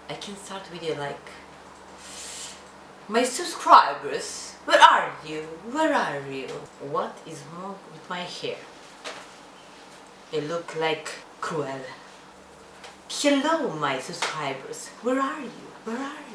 I can start with you like, my subscribers, where are you? Where are you? What is wrong with my hair? I look like Cruella. Hello, my subscribers, where are you? Where are you?